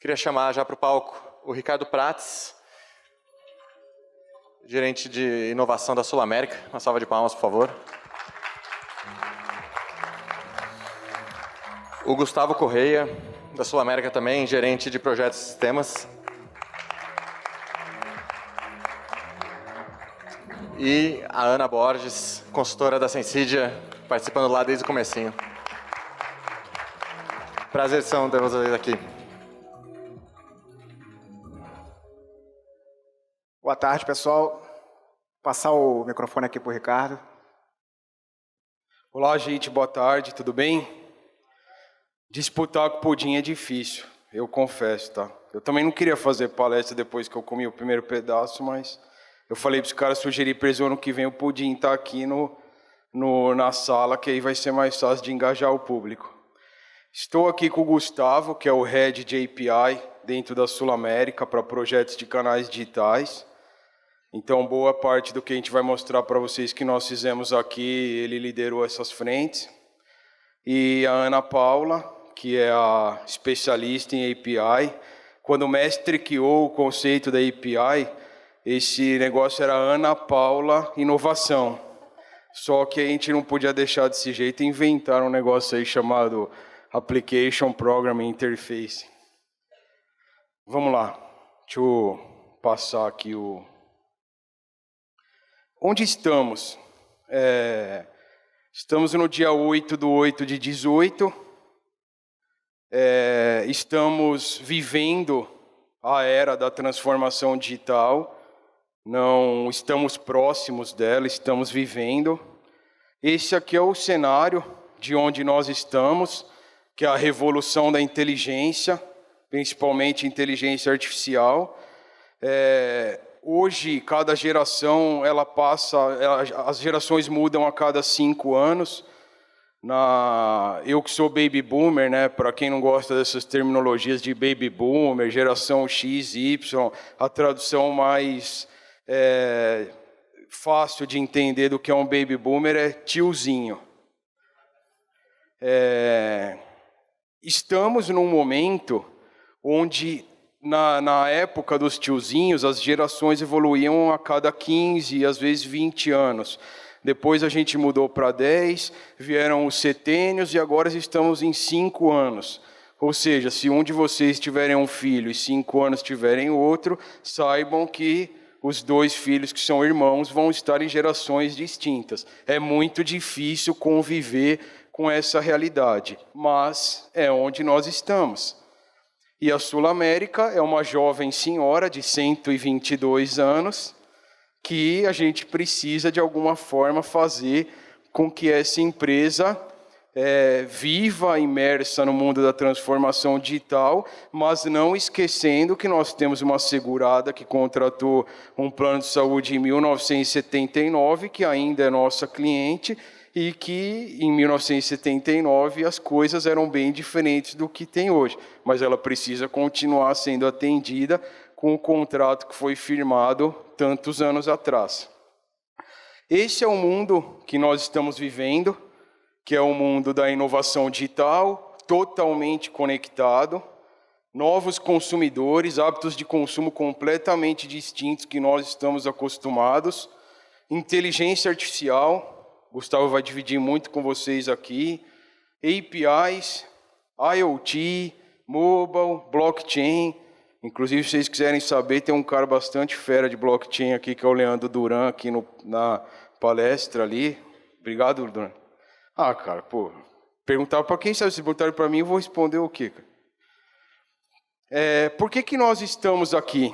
Queria chamar já para o palco o Ricardo Prates, gerente de inovação da Sul América. Uma salva de palmas, por favor. O Gustavo Correia, da Sul América também, gerente de projetos e sistemas. E a Ana Borges, consultora da Sensidia, participando lá desde o comecinho. Prazerzão ter vocês aqui. Boa tarde, pessoal. Vou passar o microfone aqui para o Ricardo. Olá, gente. Boa tarde. Tudo bem? Disputar com o pudim é difícil, eu confesso, tá? Eu também não queria fazer palestra depois que eu comi o primeiro pedaço, mas eu falei para os caras sugerir para eles ano que vem o pudim tá aqui na sala, que aí vai ser mais fácil de engajar o público. Estou aqui com o Gustavo, que é o Head de API dentro da Sul América para projetos de canais digitais. Então, boa parte do que a gente vai mostrar para vocês que nós fizemos aqui, ele liderou essas frentes. E a Ana Paula, que é a especialista em API. Quando o mestre criou o conceito da API, esse negócio era Ana Paula Inovação. Só que a gente não podia deixar desse jeito e inventar um negócio aí chamado Application Programming Interface. Vamos lá. Deixa eu passar aqui o... Onde estamos? Estamos no dia 8/8/18. Estamos vivendo a era da transformação digital. Não estamos próximos dela, estamos vivendo. Esse aqui é o cenário de onde nós estamos, que é a revolução da inteligência, principalmente inteligência artificial. Hoje, cada geração, as gerações mudam a cada 5 anos. Eu que sou baby boomer, né? Para quem não gosta dessas terminologias de baby boomer, geração X, Y, a tradução mais fácil de entender do que é um baby boomer é tiozinho. Estamos num momento onde, na época dos tiozinhos, as gerações evoluíam a cada 15, às vezes 20 anos. Depois a gente mudou para 10, vieram os setênios e agora estamos em 5 anos. Ou seja, se um de vocês tiverem um filho e 5 anos tiverem outro, saibam que os 2 filhos que são irmãos vão estar em gerações distintas. É muito difícil conviver com essa realidade, mas é onde nós estamos. E a Sul América é uma jovem senhora de 122 anos que a gente precisa, de alguma forma, fazer com que essa empresa viva, imersa no mundo da transformação digital, mas não esquecendo que nós temos uma segurada que contratou um plano de saúde em 1979, que ainda é nossa cliente, e que em 1979 as coisas eram bem diferentes do que tem hoje. Mas ela precisa continuar sendo atendida com o contrato que foi firmado tantos anos atrás. Esse é o mundo que nós estamos vivendo, que é o mundo da inovação digital, totalmente conectado, novos consumidores, hábitos de consumo completamente distintos que nós estamos acostumados, inteligência artificial, Gustavo vai dividir muito com vocês aqui, APIs, IoT, mobile, blockchain. Inclusive, se vocês quiserem saber, tem um cara bastante fera de blockchain aqui, que é o Leandro Duran, aqui na palestra ali. Obrigado, Duran. Ah, cara, pô, perguntar para quem sabe, se botarem para mim, eu vou responder o quê, cara? Por que nós estamos aqui?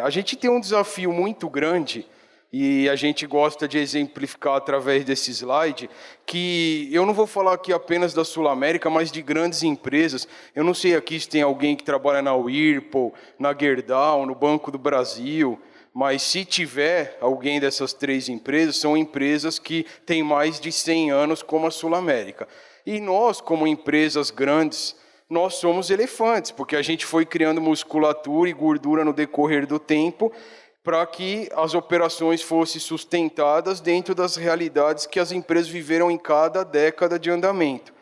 A gente tem um desafio muito grande, e a gente gosta de exemplificar através desse slide, que eu não vou falar aqui apenas da Sul América, mas de grandes empresas. Eu não sei aqui se tem alguém que trabalha na Whirlpool, na Gerdau, no Banco do Brasil, mas se tiver alguém dessas 3 empresas, são empresas que têm mais de 100 anos como a Sul América. E nós, como empresas grandes, nós somos elefantes, porque a gente foi criando musculatura e gordura no decorrer do tempo, para que as operações fossem sustentadas dentro das realidades que as empresas viveram em cada década de andamento.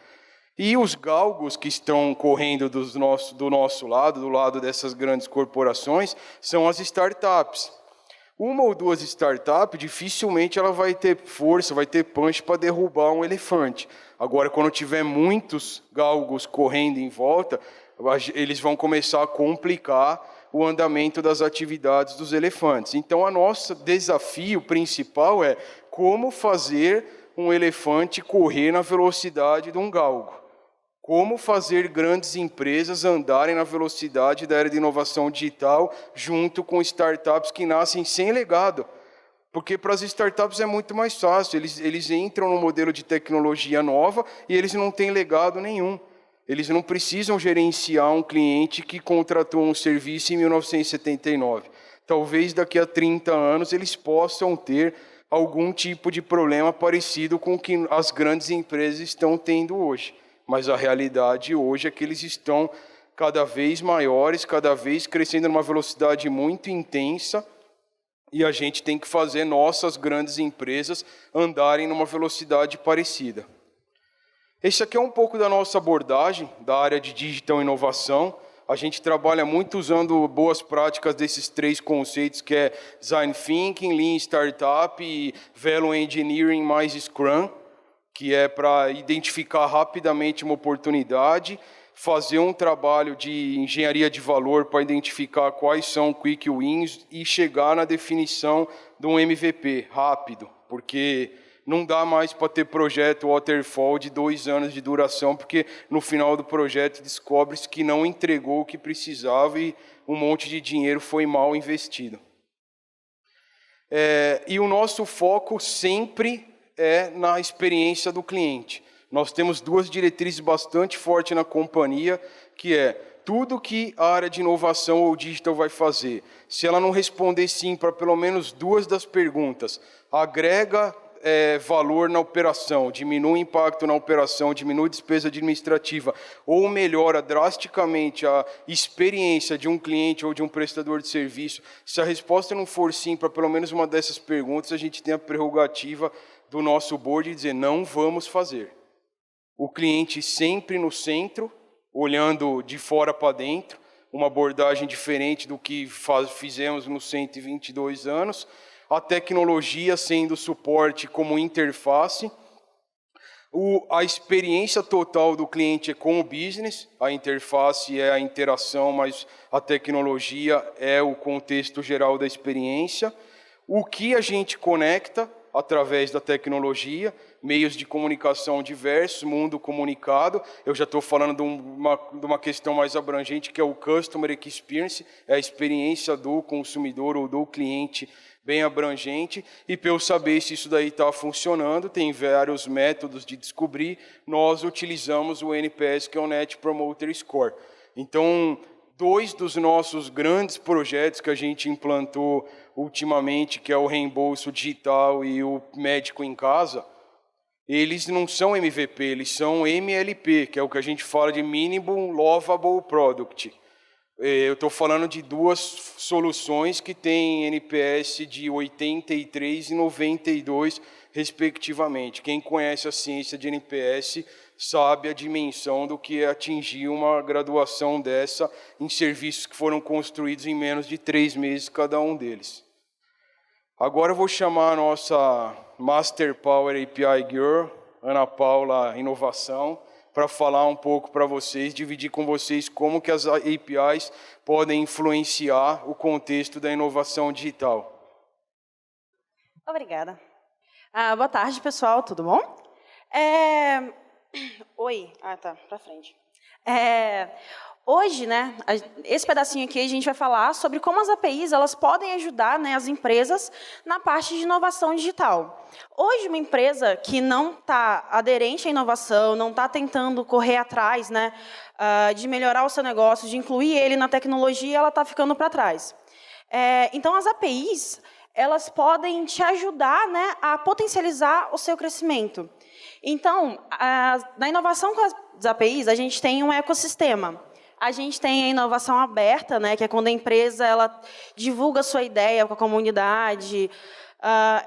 E os galgos que estão correndo do nosso lado, do lado dessas grandes corporações, são as startups. Uma ou duas startups, dificilmente ela vai ter força, vai ter punch para derrubar um elefante. Agora, quando tiver muitos galgos correndo em volta, eles vão começar a complicar o andamento das atividades dos elefantes. Então, o nosso desafio principal é como fazer um elefante correr na velocidade de um galgo. Como fazer grandes empresas andarem na velocidade da era de inovação digital junto com startups que nascem sem legado. Porque para as startups é muito mais fácil, eles entram no modelo de tecnologia nova e eles não têm legado nenhum. Eles não precisam gerenciar um cliente que contratou um serviço em 1979. Talvez daqui a 30 anos eles possam ter algum tipo de problema parecido com o que as grandes empresas estão tendo hoje. Mas a realidade hoje é que eles estão cada vez maiores, cada vez crescendo numa velocidade muito intensa, e a gente tem que fazer nossas grandes empresas andarem numa velocidade parecida. Esse aqui é um pouco da nossa abordagem da área de digital inovação. A gente trabalha muito usando boas práticas desses 3 conceitos, que é Design Thinking, Lean Startup e Value Engineering mais Scrum, que é para identificar rapidamente uma oportunidade, fazer um trabalho de engenharia de valor para identificar quais são quick wins e chegar na definição de um MVP rápido, porque não dá mais para ter projeto waterfall de 2 anos de duração, porque no final do projeto descobre-se que não entregou o que precisava e um monte de dinheiro foi mal investido. E o nosso foco sempre é na experiência do cliente. Nós temos 2 diretrizes bastante fortes na companhia, que é tudo que a área de inovação ou digital vai fazer. Se ela não responder sim para pelo menos 2 das perguntas, agrega valor na operação, diminui o impacto na operação, diminui a despesa administrativa ou melhora drasticamente a experiência de um cliente ou de um prestador de serviço, se a resposta não for sim para pelo menos uma dessas perguntas, a gente tem a prerrogativa do nosso board de dizer não vamos fazer. O cliente sempre no centro, olhando de fora para dentro, uma abordagem diferente do que fizemos nos 122 anos, a tecnologia sendo suporte como interface, a experiência total do cliente é com o business, a interface é a interação, mas a tecnologia é o contexto geral da experiência, o que a gente conecta através da tecnologia, meios de comunicação diversos, mundo comunicado. Eu já estou falando de uma questão mais abrangente, que é o Customer Experience, é a experiência do consumidor ou do cliente bem abrangente, e para eu saber se isso daí está funcionando, tem vários métodos de descobrir, nós utilizamos o NPS, que é o Net Promoter Score. Então, 2 dos nossos grandes projetos que a gente implantou ultimamente, que é o reembolso digital e o médico em casa, eles não são MVP, eles são MLP, que é o que a gente fala de Minimum Lovable Product. Eu estou falando de 2 soluções que têm NPS de 83 e 92, respectivamente. Quem conhece a ciência de NPS sabe a dimensão do que é atingir uma graduação dessa em serviços que foram construídos em menos de 3 meses cada um deles. Agora eu vou chamar a nossa Master Power API Girl, Ana Paula Inovação, para falar um pouco para vocês, dividir com vocês como que as APIs podem influenciar o contexto da inovação digital. Obrigada. Boa tarde, pessoal, tudo bom? Oi, tá, para frente. Hoje, né, esse pedacinho aqui a gente vai falar sobre como as APIs elas podem ajudar, né, as empresas na parte de inovação digital. Hoje, uma empresa que não está aderente à inovação, não está tentando correr atrás, né, de melhorar o seu negócio, de incluir ele na tecnologia, ela está ficando para trás. Então, as APIs elas podem te ajudar, né, a potencializar o seu crescimento. Então, na inovação com as APIs, a gente tem um ecossistema. A gente tem a inovação aberta, né, que é quando a empresa ela divulga a sua ideia com a comunidade,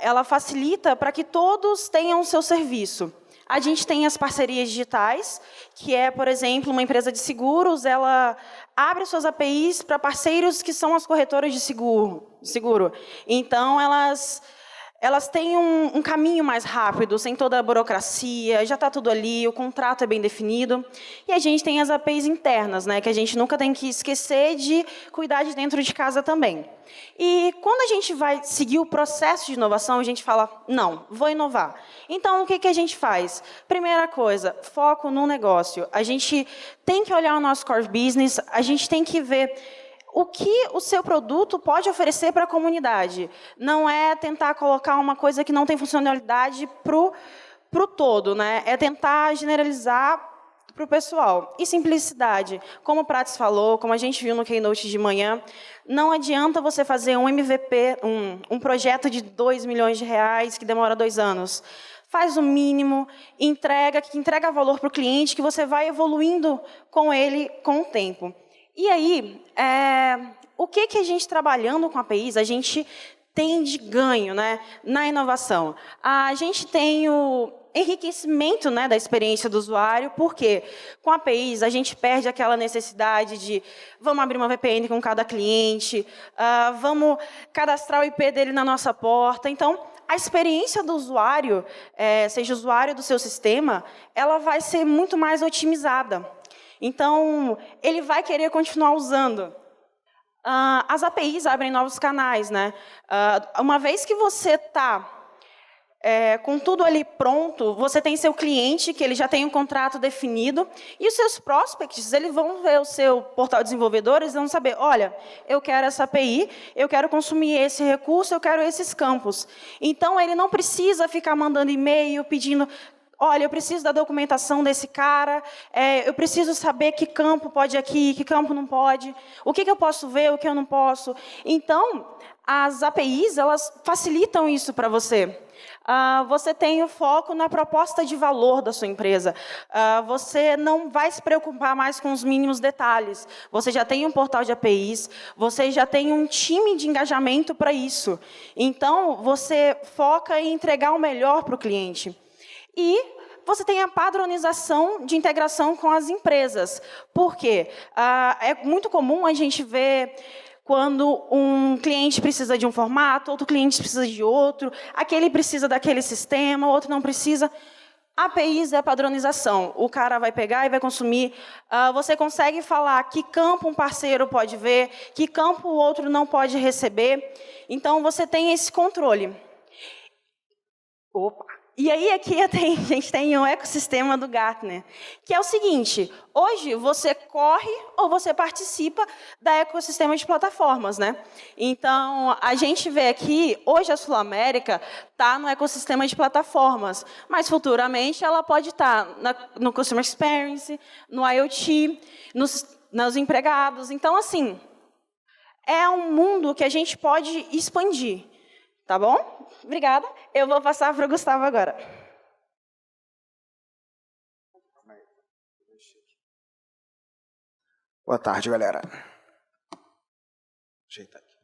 ela facilita para que todos tenham o seu serviço. A gente tem as parcerias digitais, que é, por exemplo, uma empresa de seguros, ela abre suas APIs para parceiros que são as corretoras de seguro. Então, elas têm um caminho mais rápido, sem toda a burocracia, já está tudo ali, o contrato é bem definido. E a gente tem as APIs internas, né, que a gente nunca tem que esquecer de cuidar de dentro de casa também. E quando a gente vai seguir o processo de inovação, a gente fala, não, vou inovar. Então, o que a gente faz? Primeira coisa, foco no negócio. A gente tem que olhar o nosso core business, a gente tem que ver o que o seu produto pode oferecer para a comunidade. Não é tentar colocar uma coisa que não tem funcionalidade para o todo, né? É tentar generalizar para o pessoal. E simplicidade. Como o Prates falou, como a gente viu no Keynote de manhã, não adianta você fazer um MVP, um projeto de R$2 milhões que demora 2 anos. Faz o mínimo, que entrega valor para o cliente, que você vai evoluindo com ele com o tempo. E aí, o que a gente, trabalhando com APIs, a gente tem de ganho, né, na inovação? A gente tem o enriquecimento, né, da experiência do usuário, porque com APIs a gente perde aquela necessidade de vamos abrir uma VPN com cada cliente, vamos cadastrar o IP dele na nossa porta. Então, a experiência do usuário, seja usuário do seu sistema, ela vai ser muito mais otimizada. Então, ele vai querer continuar usando. As APIs abrem novos canais, né? Uma vez que você está com tudo ali pronto, você tem seu cliente, que ele já tem um contrato definido, e os seus prospects, eles vão ver o seu portal desenvolvedor, eles vão saber, olha, eu quero essa API, eu quero consumir esse recurso, eu quero esses campos. Então, ele não precisa ficar mandando e-mail, pedindo, olha, eu preciso da documentação desse cara, eu preciso saber que campo pode aqui, que campo não pode, o que eu posso ver, o que eu não posso. Então, as APIs, elas facilitam isso para você. Você tem o foco na proposta de valor da sua empresa. Você não vai se preocupar mais com os mínimos detalhes. Você já tem um portal de APIs, você já tem um time de engajamento para isso. Então, você foca em entregar o melhor para o cliente. E você tem a padronização de integração com as empresas. Por quê? É muito comum a gente ver quando um cliente precisa de um formato, outro cliente precisa de outro, aquele precisa daquele sistema, outro não precisa. APIs é padronização. O cara vai pegar e vai consumir. Você consegue falar que campo um parceiro pode ver, que campo o outro não pode receber. Então, você tem esse controle. Opa! E aí, aqui a gente tem o ecossistema do Gartner, que é o seguinte, hoje você corre ou você participa da ecossistema de plataformas, né? Então, a gente vê aqui, hoje a Sul América está no ecossistema de plataformas, mas futuramente ela pode estar no Customer Experience, no IoT, nos empregados. Então, assim, é um mundo que a gente pode expandir. Tá bom? Obrigada. Eu vou passar para o Gustavo agora. Boa tarde, galera. Ajeitar aqui.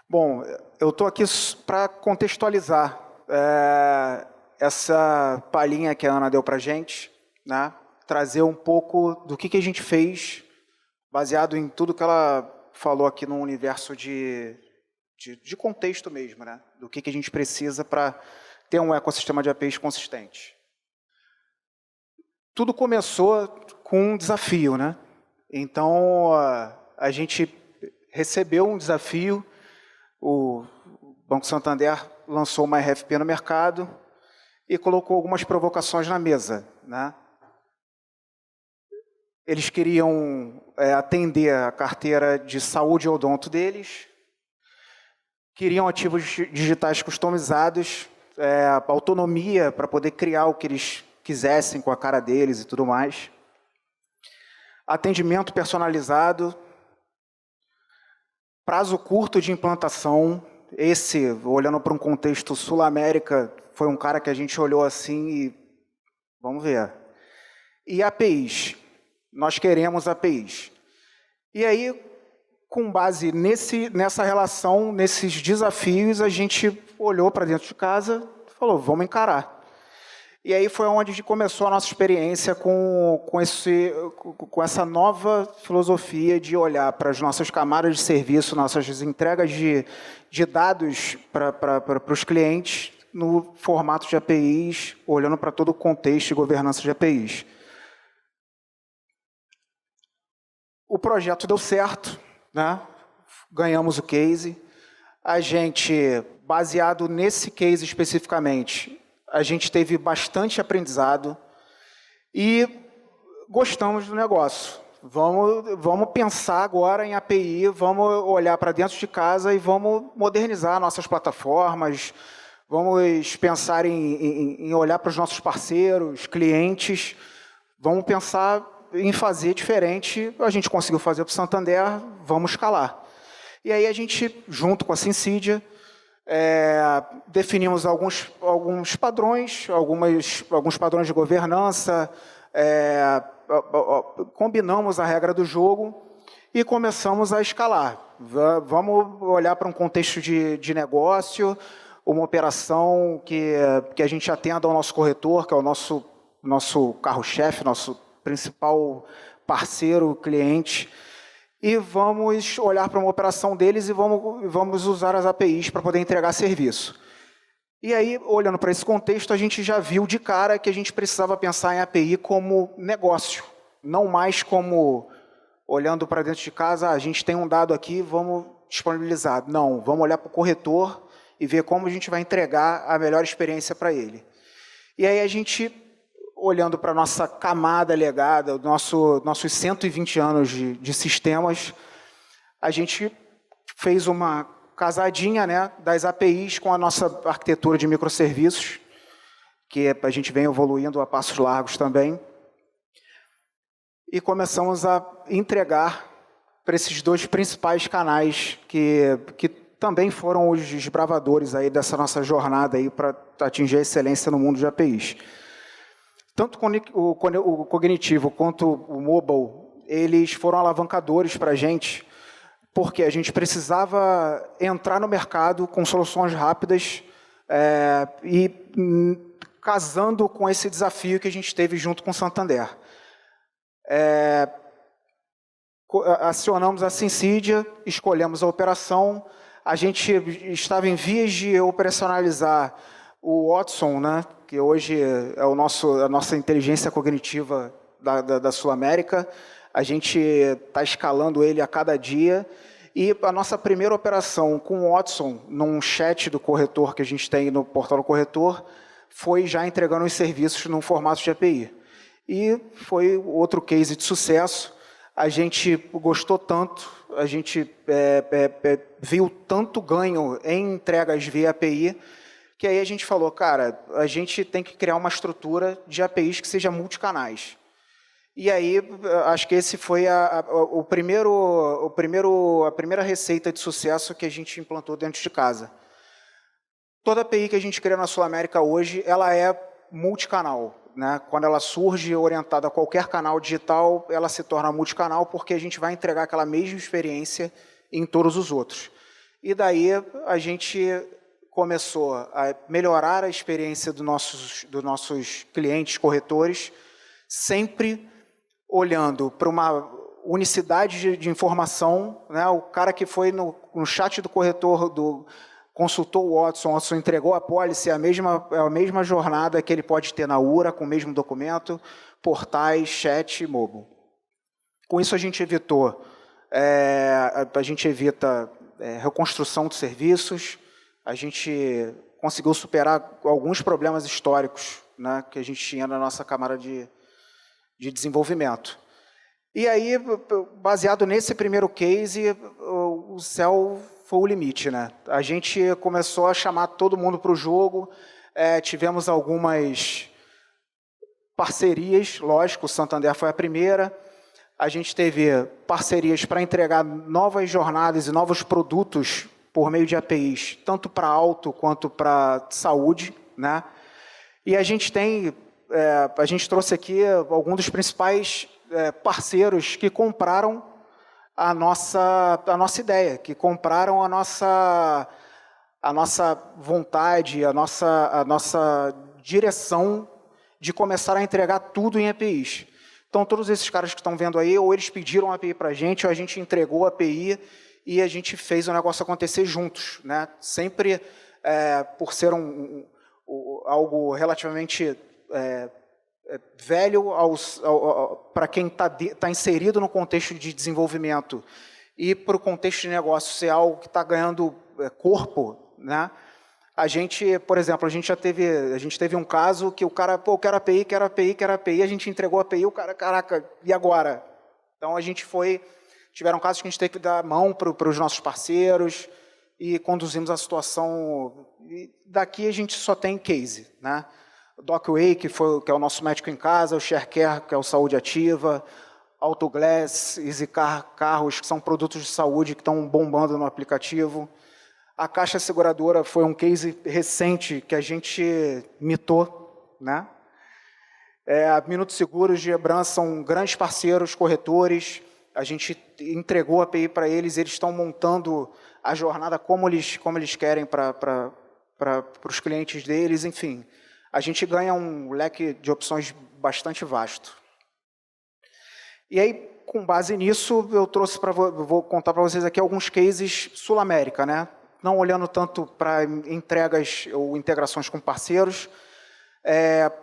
Bom, eu estou aqui para contextualizar essa palhinha que a Ana deu para a gente, né? Trazer um pouco do que a gente fez, baseado em tudo que ela falou aqui no universo de contexto mesmo, né? Do que a gente precisa para ter um ecossistema de APIs consistente. Tudo começou com um desafio, né? Então, a gente recebeu um desafio, o Banco Santander lançou uma RFP no mercado e colocou algumas provocações na mesa, né? Eles queriam atender a carteira de saúde e odonto deles, queriam ativos digitais customizados, autonomia para poder criar o que eles quisessem com a cara deles e tudo mais. Atendimento personalizado. Prazo curto de implantação. Esse, olhando para um contexto Sul-América, foi um cara que a gente olhou assim e... Vamos ver. E APIs. Nós queremos APIs. E aí, com base nessa relação, nesses desafios, a gente olhou para dentro de casa e falou, vamos encarar. E aí foi onde começou a nossa experiência com essa nova filosofia de olhar para as nossas camadas de serviço, nossas entregas de dados para os clientes no formato de APIs, olhando para todo o contexto e governança de APIs. O projeto deu certo, né? Ganhamos o case. A gente, baseado nesse case especificamente, a gente teve bastante aprendizado e gostamos do negócio. Vamos pensar agora em API, vamos olhar para dentro de casa e vamos modernizar nossas plataformas, vamos pensar em olhar para os nossos parceiros, clientes, vamos pensar em fazer diferente. A gente conseguiu fazer para o Santander, vamos escalar. E aí a gente, junto com a Sensidia, definimos alguns padrões, alguns padrões de governança, combinamos a regra do jogo e começamos a escalar. Vamos olhar para um contexto de negócio, uma operação que a gente atenda ao nosso corretor, que é o nosso carro-chefe, nosso principal parceiro, cliente, e vamos olhar para uma operação deles e vamos usar as APIs para poder entregar serviço. E aí, olhando para esse contexto, a gente já viu de cara que a gente precisava pensar em API como negócio, não mais como, olhando para dentro de casa, a gente tem um dado aqui, vamos disponibilizar. Não, vamos olhar para o corretor e ver como a gente vai entregar a melhor experiência para ele. E aí a gente, olhando para a nossa camada legada, nossos 120 anos de sistemas, a gente fez uma casadinha, né, das APIs com a nossa arquitetura de microserviços, que a gente vem evoluindo a passos largos também, e começamos a entregar para esses dois principais canais que também foram os desbravadores aí dessa nossa jornada aí para atingir a excelência no mundo de APIs. Tanto o cognitivo quanto o mobile, eles foram alavancadores para a gente, porque a gente precisava entrar no mercado com soluções rápidas e casando com esse desafio que a gente teve junto com o Santander. Acionamos a Sensidia, escolhemos a operação, a gente estava em vias de operacionalizar o Watson, né, que hoje é a nossa inteligência cognitiva da Sul-América. A gente está escalando ele a cada dia. E a nossa primeira operação com o Watson, num chat do corretor que a gente tem no portal do corretor, foi já entregando os serviços num formato de API. E foi outro case de sucesso. A gente gostou tanto, a gente viu tanto ganho em entregas via API, que aí a gente falou, cara, a gente tem que criar uma estrutura de APIs que seja multicanais. E aí, acho que esse foi a primeira receita de sucesso que a gente implantou dentro de casa. Toda API que a gente cria na Sul-América hoje, ela é multicanal, né? Quando ela surge orientada a qualquer canal digital, ela se torna multicanal porque a gente vai entregar aquela mesma experiência em todos os outros. E daí a gente começou a melhorar a experiência dos nossos clientes corretores, sempre olhando para uma unicidade de informação, né? O cara que foi no chat do corretor, consultou o Watson entregou a pólice, é a mesma jornada que ele pode ter na URA, com o mesmo documento, portais, chat e mobile. Com isso a gente evita reconstrução de serviços, a gente conseguiu superar alguns problemas históricos, né, que a gente tinha na nossa camada de desenvolvimento. E aí, baseado nesse primeiro case, o céu foi o limite, né? A gente começou a chamar todo mundo para o jogo, tivemos algumas parcerias, lógico, o Santander foi a primeira, a gente teve parcerias para entregar novas jornadas e novos produtos por meio de APIs, tanto para auto quanto para saúde, né? E a gente trouxe aqui alguns dos principais parceiros que compraram a nossa ideia, que compraram a nossa vontade, a nossa direção de começar a entregar tudo em APIs. Então, todos esses caras que estão vendo aí, ou eles pediram a API para a gente, ou a gente entregou a API e a gente fez o negócio acontecer juntos, né? Sempre por ser algo relativamente velho para quem está inserido no contexto de desenvolvimento e para o contexto de negócio ser algo que está ganhando corpo, né? A gente, por exemplo, a gente teve um caso que o cara, pô, quero API, a gente entregou a API, o cara, caraca, e agora? Então tiveram casos que a gente teve que dar mão para os nossos parceiros e conduzimos a situação, e daqui a gente só tem case, né? O DocWay, que é o nosso médico em casa, o ShareCare, que é o Saúde Ativa, Autoglass, EasyCar, carros, que são produtos de saúde que estão bombando no aplicativo. A Caixa Seguradora foi um case recente que a gente mitou, né? A Minuto Seguros de Ebran são grandes parceiros, corretores. A gente entregou a API para eles, eles estão montando a jornada como eles querem para os clientes deles. Enfim, a gente ganha um leque de opções bastante vasto. E aí, com base nisso, vou contar para vocês aqui alguns cases Sul-América, né? Não olhando tanto para entregas ou integrações com parceiros,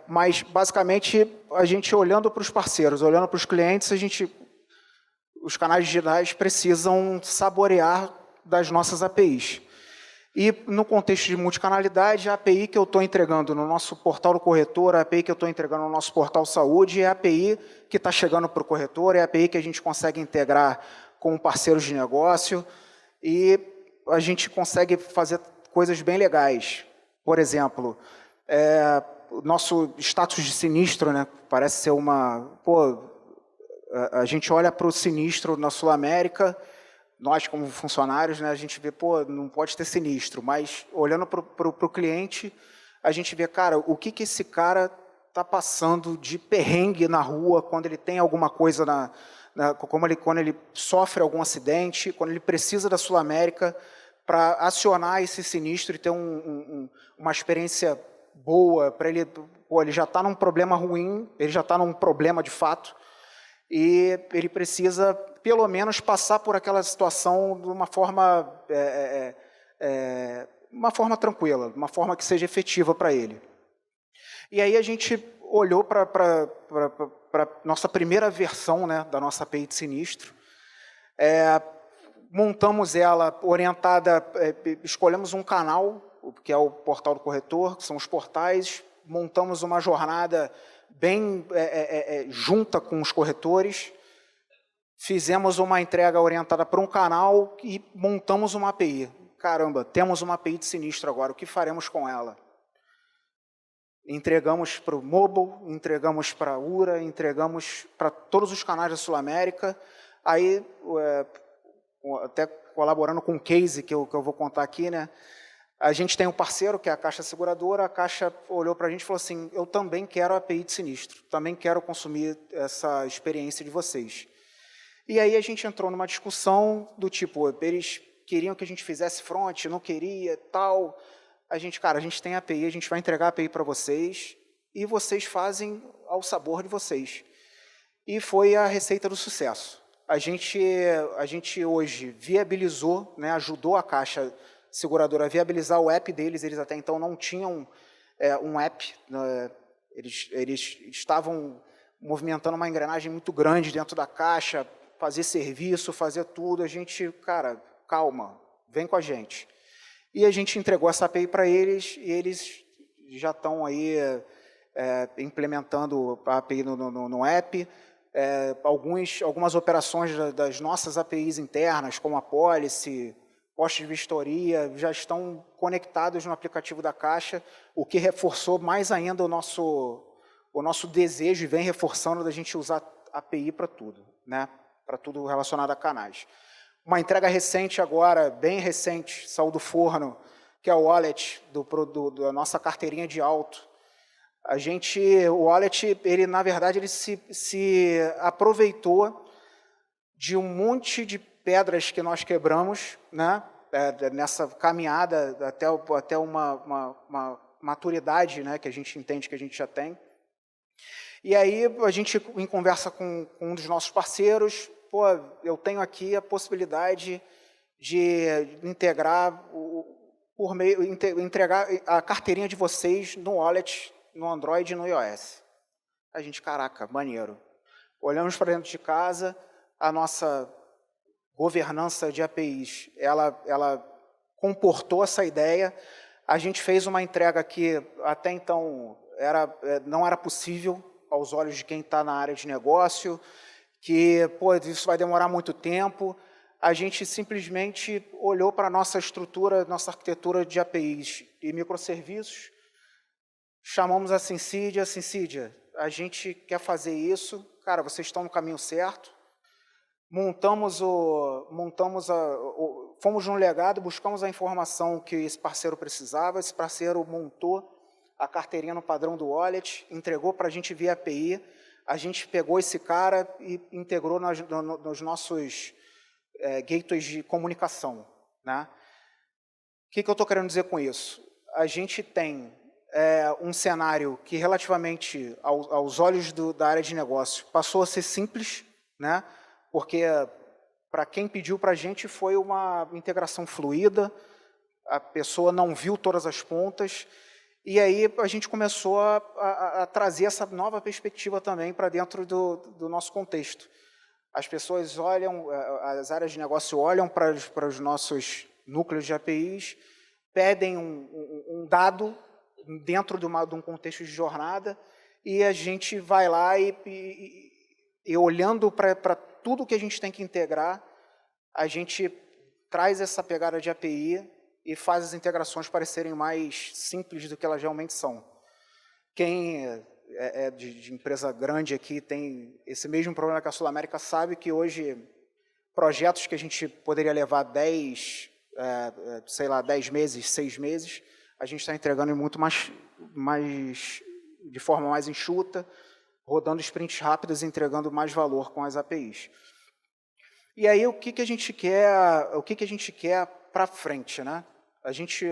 mas, basicamente, a gente olhando para os parceiros, olhando para os clientes, os canais digitais precisam saborear das nossas APIs. E, no contexto de multicanalidade, a API que eu estou entregando no nosso portal do corretor, a API que eu estou entregando no nosso portal saúde, é a API que está chegando para o corretor, é a API que a gente consegue integrar com parceiros de negócio e a gente consegue fazer coisas bem legais. Por exemplo, o nosso status de sinistro, né, parece ser a gente olha para o sinistro na Sul-América, nós como funcionários, né, a gente vê, não pode ter sinistro, mas olhando para o cliente, a gente vê, cara, o que esse cara está passando de perrengue na rua quando ele tem alguma coisa quando ele sofre algum acidente, quando ele precisa da Sul-América para acionar esse sinistro e ter uma experiência boa, para ele já está num problema ruim, ele já está num problema de fato, e ele precisa, pelo menos, passar por aquela situação de uma forma tranquila, de uma forma que seja efetiva para ele. E aí a gente olhou para a nossa primeira versão, né, da nossa API de sinistro, montamos ela orientada, escolhemos um canal, que é o portal do corretor, que são os portais, montamos uma jornada bem junta com os corretores, fizemos uma entrega orientada para um canal e montamos uma API. Caramba, temos uma API de sinistro agora, o que faremos com ela? Entregamos para o mobile, entregamos para a URA, entregamos para todos os canais da Sul-América, aí, até colaborando com um case que eu vou contar aqui, né? A gente tem um parceiro, que é a Caixa Seguradora, a Caixa olhou para a gente e falou assim, eu também quero a API de sinistro, também quero consumir essa experiência de vocês. E aí a gente entrou numa discussão do tipo, eles queriam que a gente fizesse front, não queria, tal. A gente tem a API, a gente vai entregar a API para vocês e vocês fazem ao sabor de vocês. E foi a receita do sucesso. A gente hoje viabilizou, né, ajudou a Caixa Seguradora a viabilizar o app deles, eles até então não tinham um app, né, eles estavam movimentando uma engrenagem muito grande dentro da Caixa, fazer serviço, fazer tudo, a gente, cara, calma, vem com a gente. E a gente entregou essa API para eles, e eles já estão aí implementando a API no app, algumas operações das nossas APIs internas, como a Policy, postos de vistoria, já estão conectados no aplicativo da Caixa, o que reforçou mais ainda o nosso desejo, e vem reforçando da gente usar API para tudo, né? Para tudo relacionado a canais. Uma entrega recente agora, bem recente, saiu do forno, que é o wallet da nossa carteirinha de auto. O wallet, na verdade, ele se aproveitou de um monte de pedras que nós quebramos, né, nessa caminhada até uma maturidade, né, que a gente entende que a gente já tem. E aí, a gente, em conversa com um dos nossos parceiros, pô, eu tenho aqui a possibilidade de integrar, entregar a carteirinha de vocês no wallet, no Android e no iOS. A gente, caraca, maneiro. Olhamos para dentro de casa, a nossa governança de APIs, ela comportou essa ideia. A gente fez uma entrega que até então não era possível aos olhos de quem está na área de negócio, que pô, isso vai demorar muito tempo. A gente simplesmente olhou para a nossa estrutura, nossa arquitetura de APIs e microserviços, chamamos a Syncidia, a gente quer fazer isso, cara, vocês estão no caminho certo. Fomos no legado, buscamos a informação que esse parceiro precisava, esse parceiro montou a carteirinha no padrão do wallet, entregou para a gente via API, a gente pegou esse cara e integrou nos nossos gateways de comunicação. Né? O que eu estou querendo dizer com isso? A gente tem um cenário que, relativamente aos olhos da área de negócio, passou a ser simples, né? Porque, para quem pediu para a gente, foi uma integração fluida, a pessoa não viu todas as pontas, e aí a gente começou a trazer essa nova perspectiva também para dentro do nosso contexto. As pessoas olham, as áreas de negócio olham para os nossos núcleos de APIs, pedem um dado dentro de um contexto de jornada, e a gente vai lá e olhando para tudo que a gente tem que integrar, a gente traz essa pegada de API e faz as integrações parecerem mais simples do que elas realmente são. Quem é de empresa grande aqui tem esse mesmo problema que a Sul América sabe que hoje projetos que a gente poderia levar 10 meses, 6 meses, a gente está entregando muito mais de forma mais enxuta, rodando sprints rápidas e entregando mais valor com as APIs. E aí, o que a gente quer para frente, né? A gente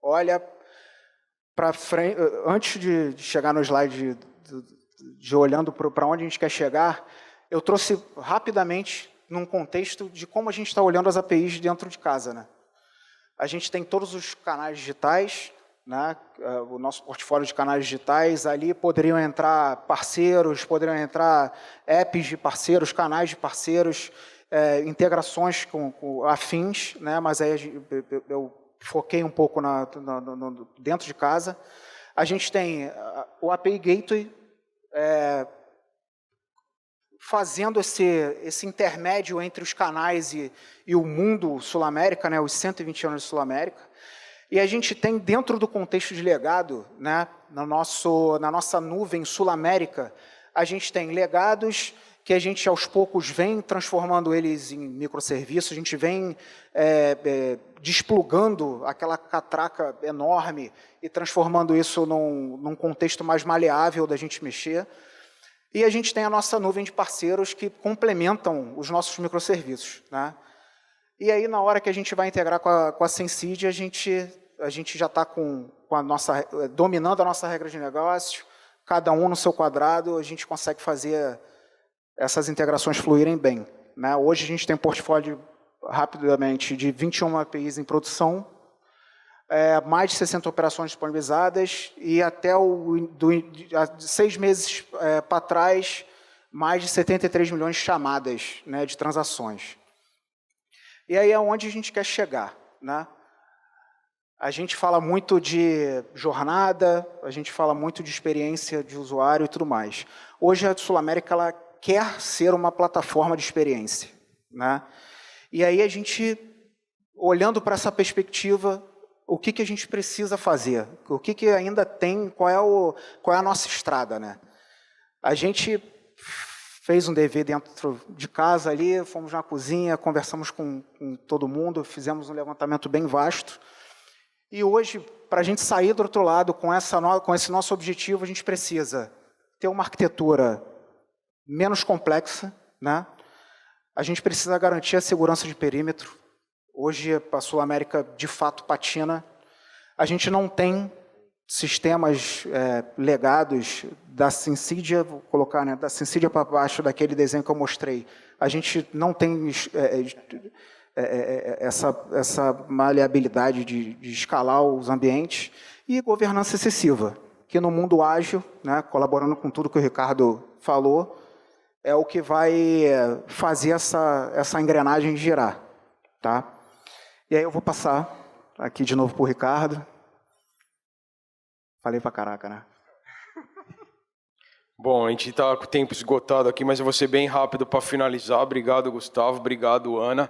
olha para frente, antes de chegar no slide de olhando para onde a gente quer chegar, eu trouxe rapidamente num contexto de como a gente está olhando as APIs dentro de casa, né? A gente tem todos os canais digitais, né? O nosso portfólio de canais digitais, ali poderiam entrar parceiros, poderiam entrar apps de parceiros, canais de parceiros, integrações com afins, né? Mas aí eu foquei um pouco dentro de casa. A gente tem o API Gateway fazendo esse intermédio entre os canais e o mundo Sul-América, né? Os 120 anos de Sul-América. E a gente tem, dentro do contexto de legado, né? Na nossa nuvem Sul-América, a gente tem legados que a gente, aos poucos, vem transformando eles em microserviços, a gente vem desplugando aquela catraca enorme e transformando isso num contexto mais maleável da gente mexer. E a gente tem a nossa nuvem de parceiros que complementam os nossos microserviços, né? E aí, na hora que a gente vai integrar com a Syncidia, a gente já está dominando a nossa regra de negócio, cada um no seu quadrado, a gente consegue fazer essas integrações fluírem bem, né? Hoje a gente tem um portfólio, rapidamente, de 21 APIs em produção, mais de 60 operações disponibilizadas e até 6 meses para trás, mais de 73 milhões de chamadas, né, de transações. E aí é onde a gente quer chegar, né? A gente fala muito de jornada, a gente fala muito de experiência de usuário e tudo mais. Hoje a Sul América ela quer ser uma plataforma de experiência, né? E aí a gente, olhando para essa perspectiva, o que a gente precisa fazer? O que ainda tem? Qual é a nossa estrada, né? A gente fez um DV dentro de casa ali, fomos na cozinha, conversamos com todo mundo, fizemos um levantamento bem vasto. E hoje, para a gente sair do outro lado com esse nosso objetivo, a gente precisa ter uma arquitetura menos complexa, né? A gente precisa garantir a segurança de perímetro. Hoje, a Sul América, de fato, patina. A gente não tem sistemas legados da Sensidia, vou colocar, né, da Sensidia para baixo daquele desenho que eu mostrei. A gente não tem essa maleabilidade de escalar os ambientes, e governança excessiva, que no mundo ágil, né, colaborando com tudo que o Ricardo falou, é o que vai fazer essa engrenagem girar. Tá? E aí eu vou passar aqui de novo para o Ricardo. Falei pra caraca, né? Bom, a gente está com o tempo esgotado aqui, mas eu vou ser bem rápido para finalizar. Obrigado, Gustavo. Obrigado, Ana.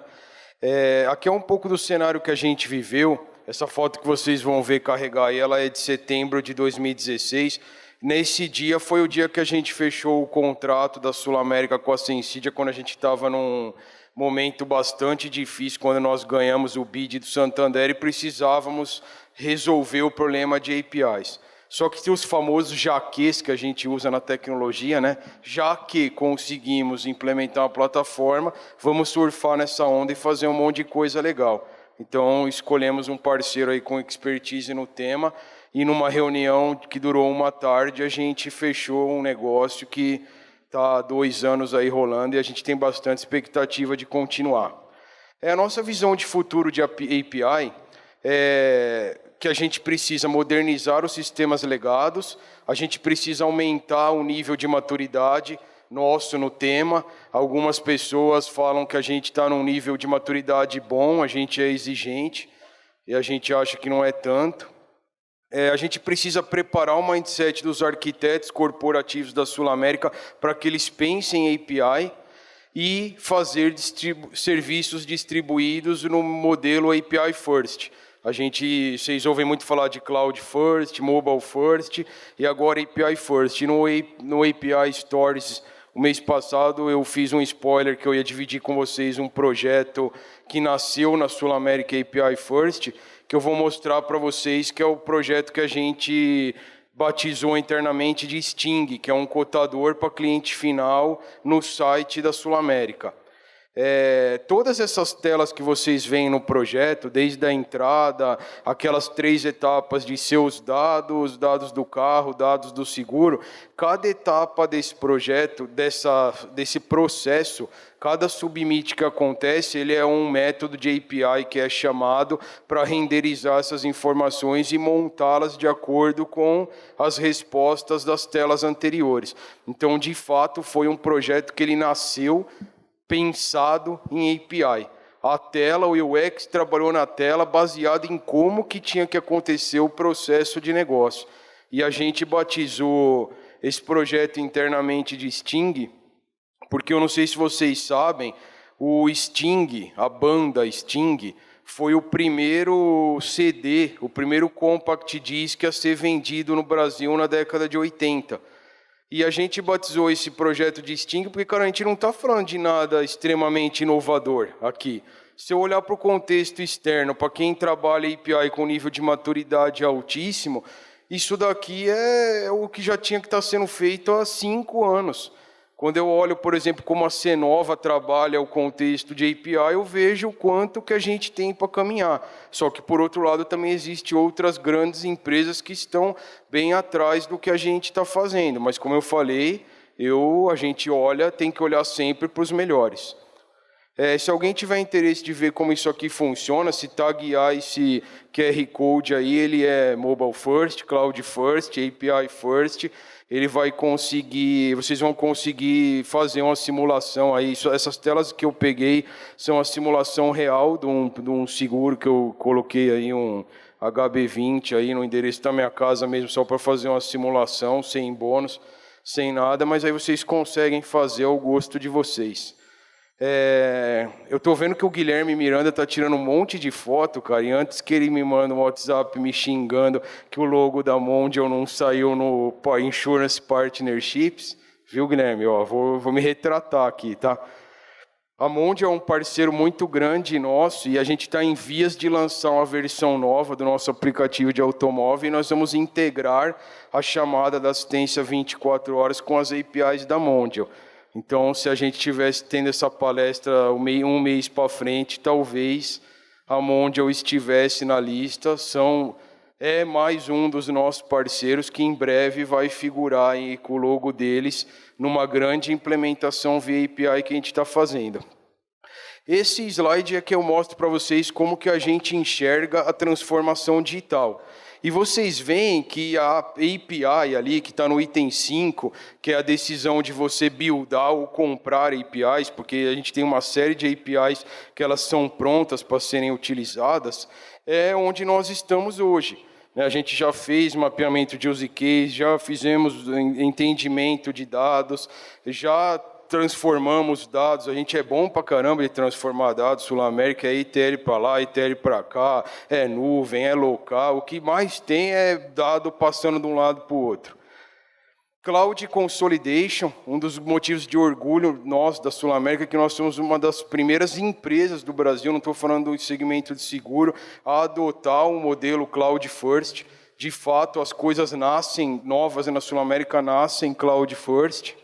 Aqui é um pouco do cenário que a gente viveu. Essa foto que vocês vão ver carregar aí, ela é de setembro de 2016. Nesse dia foi o dia que a gente fechou o contrato da Sul América com a Sensidia, quando a gente estava num momento bastante difícil, quando nós ganhamos o bid do Santander e precisávamos resolver o problema de APIs. Só que tem os famosos jaquês que a gente usa na tecnologia, né? Já que conseguimos implementar uma plataforma, vamos surfar nessa onda e fazer um monte de coisa legal. Então, escolhemos um parceiro aí com expertise no tema, e numa reunião que durou uma tarde, a gente fechou um negócio que está há 2 anos aí rolando, e a gente tem bastante expectativa de continuar. A nossa visão de futuro de API é que a gente precisa modernizar os sistemas legados, a gente precisa aumentar o nível de maturidade nosso no tema. Algumas pessoas falam que a gente está num nível de maturidade bom, a gente é exigente, e a gente acha que não é tanto. A gente precisa preparar o mindset dos arquitetos corporativos da Sul América para que eles pensem em API e fazer serviços distribuídos no modelo API First. Vocês ouvem muito falar de Cloud First, Mobile First e agora API First. No API Stories, o mês passado, eu fiz um spoiler que eu ia dividir com vocês um projeto que nasceu na Sul América API First, que eu vou mostrar para vocês, que é o projeto que a gente batizou internamente de Sting, que é um cotador para cliente final no site da Sul América. Todas essas telas que vocês veem no projeto, desde a entrada, aquelas 3 etapas de seus dados, dados do carro, dados do seguro, cada etapa desse projeto, desse processo, cada submit que acontece, ele é um método de API que é chamado para renderizar essas informações e montá-las de acordo com as respostas das telas anteriores. Então, de fato, foi um projeto que ele nasceu pensado em API. A tela, o UX trabalhou na tela baseado em como que tinha que acontecer o processo de negócio. E a gente batizou esse projeto internamente de Sting, porque eu não sei se vocês sabem, o Sting, a banda Sting, foi o primeiro CD, o primeiro compact disc a ser vendido no Brasil na década de 80. E a gente batizou esse projeto de Sting porque, cara, a gente não está falando de nada extremamente inovador aqui. Se eu olhar para o contexto externo, para quem trabalha API com nível de maturidade altíssimo, isso daqui é o que já tinha que estar sendo feito há 5 anos. Quando eu olho, por exemplo, como a Cenova trabalha o contexto de API, eu vejo o quanto que a gente tem para caminhar. Só que, por outro lado, também existem outras grandes empresas que estão bem atrás do que a gente está fazendo. Mas, como eu falei, a gente tem que olhar sempre para os melhores. Se alguém tiver interesse de ver como isso aqui funciona, se taguear esse QR Code aí, ele é Mobile First, Cloud First, API First. Vocês vão conseguir fazer uma simulação aí. Essas telas que eu peguei são a simulação real de um seguro que eu coloquei aí, um HB20 aí no endereço da minha casa mesmo, só para fazer uma simulação, sem bônus, sem nada, mas aí vocês conseguem fazer ao gosto de vocês. Eu estou vendo que o Guilherme Miranda está tirando um monte de foto, cara, e antes que ele me manda um WhatsApp me xingando que o logo da Mondial não saiu no Insurance Partnerships, viu, Guilherme? Vou me retratar aqui, tá? A Mondial é um parceiro muito grande nosso e a gente está em vias de lançar uma versão nova do nosso aplicativo de automóvel e nós vamos integrar a chamada da assistência 24 horas com as APIs da Mondial. Então, se a gente estivesse tendo essa palestra um mês para frente, talvez a Mondial estivesse na lista. São é mais um dos nossos parceiros que em breve vai figurar aí com o logo deles numa grande implementação via API que a gente está fazendo. Esse slide é que eu mostro para vocês como que a gente enxerga a transformação digital. E vocês veem que a API ali, que está no item 5, que é a decisão de você buildar ou comprar APIs, porque a gente tem uma série de APIs que elas são prontas para serem utilizadas, é onde nós estamos hoje. A gente já fez mapeamento de use case, já fizemos entendimento de dados, já transformamos dados, a gente é bom pra caramba de transformar dados, Sul-América é ETL para lá, ETL para cá, é nuvem, é local, o que mais tem é dado passando de um lado para o outro. Cloud Consolidation, um dos motivos de orgulho nosso da Sul-América é que nós somos uma das primeiras empresas do Brasil, não estou falando do segmento de seguro, a adotar um modelo Cloud First. De fato, as coisas nascem novas na Sul-América, nascem Cloud First.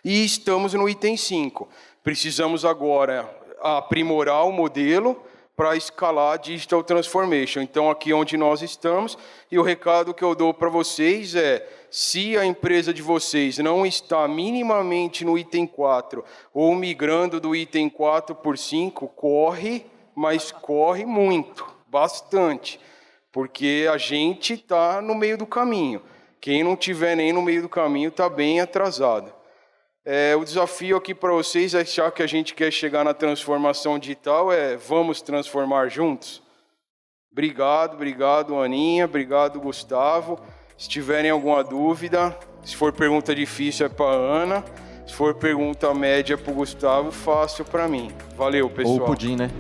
E estamos no item 5. Precisamos agora aprimorar o modelo para escalar a Digital Transformation. Então, aqui onde nós estamos, e o recado que eu dou para vocês é, se a empresa de vocês não está minimamente no item 4, ou migrando do item 4 por 5, corre, mas corre muito, bastante, porque a gente está no meio do caminho. Quem não estiver nem no meio do caminho está bem atrasado. O desafio aqui para vocês é achar que a gente quer chegar na transformação digital, vamos transformar juntos? Obrigado, Aninha, obrigado, Gustavo. Se tiverem alguma dúvida, se for pergunta difícil é para a Ana, se for pergunta média para o Gustavo, fácil para mim. Valeu, pessoal. Ou o Pudim, né?